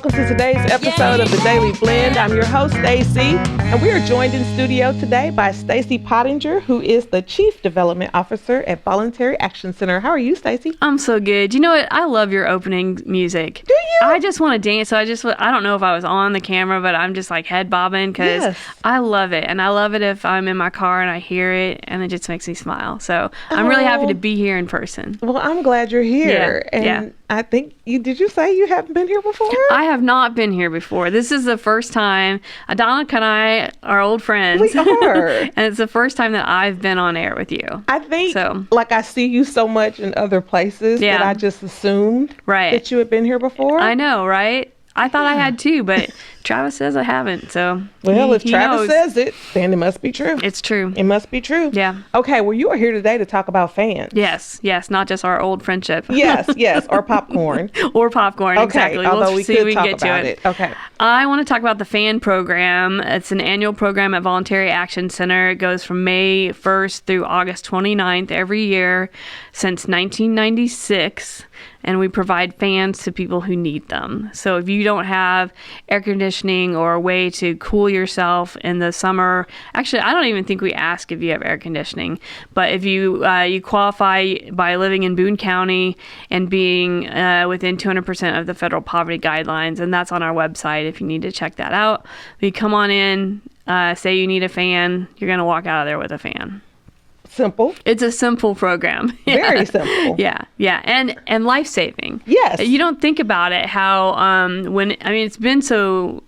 welcome to today's episode of The Daily Blend. I'm your host, Stacie, and we are joined in studio today by Stacie Pottinger, who is the Chief Development Officer at Voluntary Action Center. How are you, Stacie? I'm so good. You know what? I love your opening music. Do you? I just want to dance, so I don't know if I was on the camera, but I'm just like head bobbing because I love it. And I love it if I'm in my car and I hear it, and it just makes me smile. So I'm really happy to be here in person. Well, I'm glad you're here. I think did you say you haven't been here before? I have not been here before. This is the first time. Donna and I are old friends. We are. And it's the first time that I've been on air with you. I think, I see you so much in other places that I just assumed that you had been here before. I know, right? I thought I had too, but Travis says I haven't. So, if Travis says it, then it must be true. It's true. It must be true. Yeah. Okay. Well, you are here today to talk about fans. Yes. Not just our old friendship. Yes. Or popcorn. Or popcorn. Okay. Exactly. Although we can talk get about to it. Okay. I want to talk about the fan program. It's an annual program at Voluntary Action Center. It goes from May 1st through August 29th every year since 1996. And we provide fans to people who need them. So if you don't have air conditioning or a way to cool yourself in the summer, actually, I don't even think we ask if you have air conditioning. But if you qualify by living in Boone County and being within 200% of the federal poverty guidelines, and that's on our website if you need to check that out. You come on in, say you need a fan, you're going to walk out of there with a fan. Simple. It's a simple program. Very simple. Yeah. And life-saving. Yes. You don't think about it how it's been so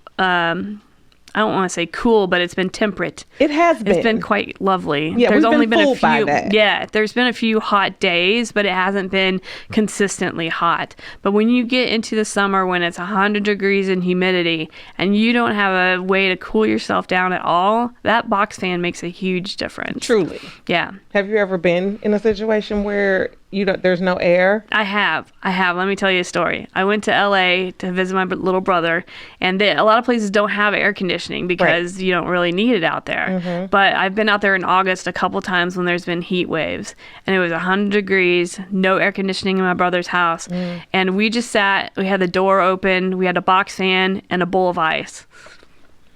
I don't want to say cool, but it's been temperate. It has been. It's been quite lovely. Yeah, there's only been a few. Yeah, there's been a few hot days, but it hasn't been consistently hot. But when you get into the summer when it's 100 degrees and humidity and you don't have a way to cool yourself down at all, that box fan makes a huge difference. Truly. Yeah. Have you ever been in a situation where there's no air? I have. Let me tell you a story. I went to LA to visit my little brother, and a lot of places don't have air conditioning because you don't really need it out there. Mm-hmm. But I've been out there in August a couple times when there's been heat waves, and it was 100 degrees, no air conditioning in my brother's house. And we just sat, we had the door open, we had a box fan and a bowl of ice.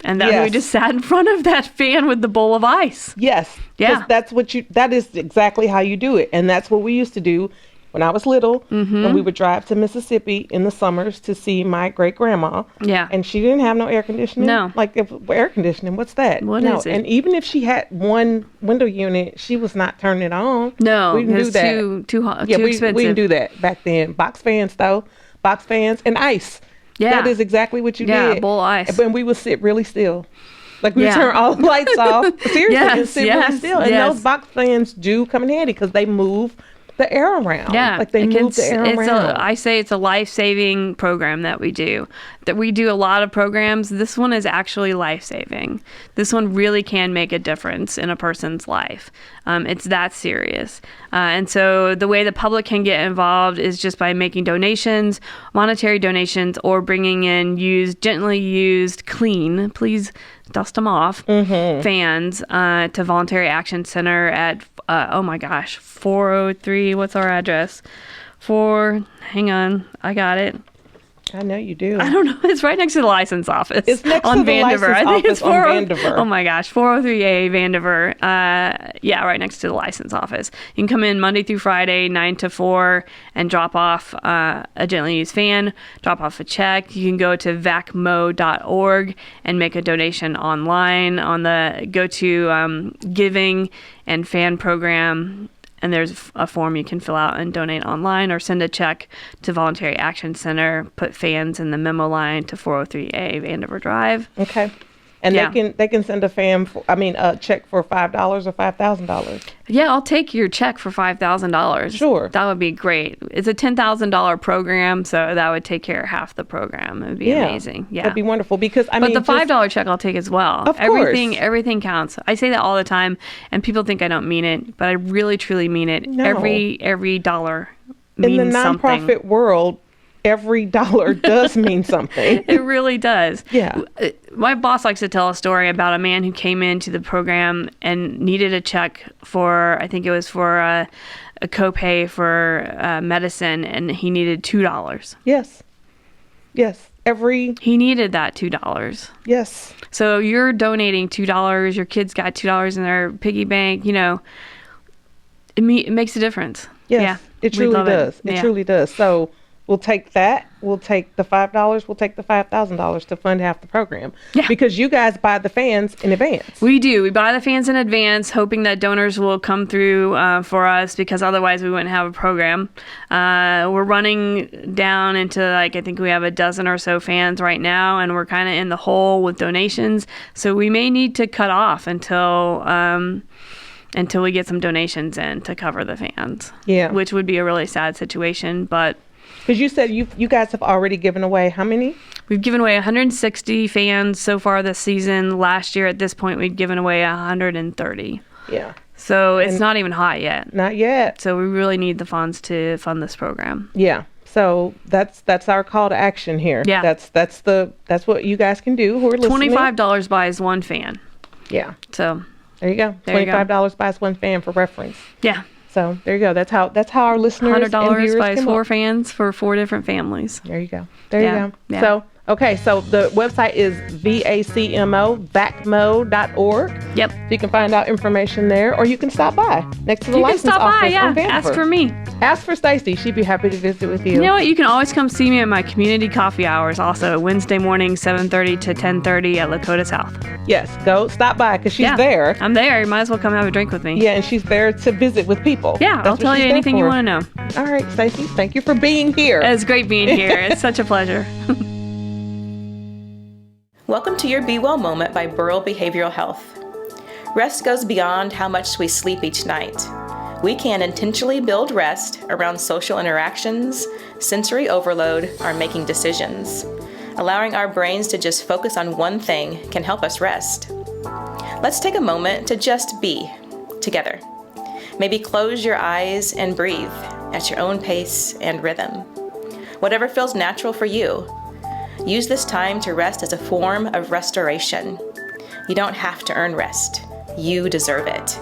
And then we just sat in front of that fan with the bowl of ice. Yes. Yeah. That is exactly how you do it. And that's what we used to do when I was little. Mm-hmm. And we would drive to Mississippi in the summers to see my great grandma. Yeah. And she didn't have no air conditioning. No. Air conditioning, what's that? What is it? And even if she had one window unit, she was not turning it on. No. We didn't do that. Too hot. Too expensive. We didn't do that back then. Box fans and ice. Yeah. That is exactly what you did. Yeah, bowl of ice. And we would sit really still. We would turn all the lights off. Seriously, and sit really still. And those box fans do come in handy because they move the air around. Yeah. They move the air around. I say it's a life-saving program that we do. That we do a lot of programs. This one is actually life-saving. This one really can make a difference in a person's life. It's that serious. And so the way the public can get involved is just by making donations, monetary donations, or bringing in gently used, clean, please dust them off, fans to Voluntary Action Center at, 403, what's our address? Hang on, I got it. I know you do. I don't know. It's right next to the license office. It's next to the license office on Vandiver. Oh my gosh, 403A Vandiver. Right next to the license office. You can come in Monday through Friday, 9 to 4, and drop off a gently used fan, drop off a check. You can go to vacmo.org and make a donation online go to giving and fan program. And there's a form you can fill out and donate online, or send a check to Voluntary Action Center, put fans in the memo line to 403A Vandiver Drive. Okay. And they can send a check for $5 or $5,000. Yeah, I'll take your check for $5,000. Sure. That would be great. It's a $10,000 program, so that would take care of half the program. It would be amazing. Yeah. That'd be wonderful because But the $5 check I'll take as well. Of course. Everything counts. I say that all the time, and people think I don't mean it, but I really truly mean it. No. Every dollar means in the nonprofit world, every dollar does mean something. It really does. Yeah. My boss likes to tell a story about a man who came into the program and needed a check for, I think it was for a copay for medicine, and he needed $2. Yes. every. He needed that $2. Yes. So you're donating $2. Your kids got $2 in their piggy bank. You know, it makes a difference. Yes, Yeah, it we truly love does. It Yeah. truly does. So we'll take that. We'll take the $5. We'll take the $5,000 to fund half the program. Yeah. Because you guys buy the fans in advance. We do. We buy the fans in advance, hoping that donors will come through for us, because otherwise we wouldn't have a program. We're running down into, like, I think we have a dozen or so fans right now, and we're kind of in the hole with donations. So we may need to cut off until we get some donations in to cover the fans. Yeah. Which would be a really sad situation, but Because you said you guys have already given away how many? we've given away 160 fans so far this season. Last year at this point, we'd given away 130. Yeah. So it's not even hot yet. Not yet. So we really need the funds to fund this program. Yeah. So that's our call to action here. Yeah. That's what you guys can do who are listening. $25 buys one fan. Yeah. So There you go. There you go. $25 buys one fan for reference. yeah, So there you go. That's how our listeners and $100 viewers buys can 4 look. fans for 4 different families. There you go. There Yeah, you go. yeah. So okay, so the website is vacmo.org. Yep. So you can find out information there, or you can stop by next to the You can license stop by, office yeah. on Vanderbilt. Ask for me. Ask for Stacie. She'd be happy to visit with you. You know what? You can always come see me at my community coffee hours also, Wednesday morning, 7:30 to 10:30 at Lakota South. Yes, go stop by because she's Yeah. there. I'm there. You might as well come have a drink with me. Yeah, and she's there to visit with people. Yeah, That's I'll what tell she's you there anything you for. want to know. All right, Stacie, thank you for being here. It's great being here. It's such a pleasure. Welcome to your Be Well moment by Burrell Behavioral Health. Rest goes beyond how much we sleep each night. We can intentionally build rest around social interactions, sensory overload, or making decisions. Allowing our brains to just focus on one thing can help us rest. Let's take a moment to just be together. Maybe close your eyes and breathe at your own pace and rhythm. Whatever feels natural for you. Use this time to rest as a form of restoration. You don't have to earn rest. You deserve it.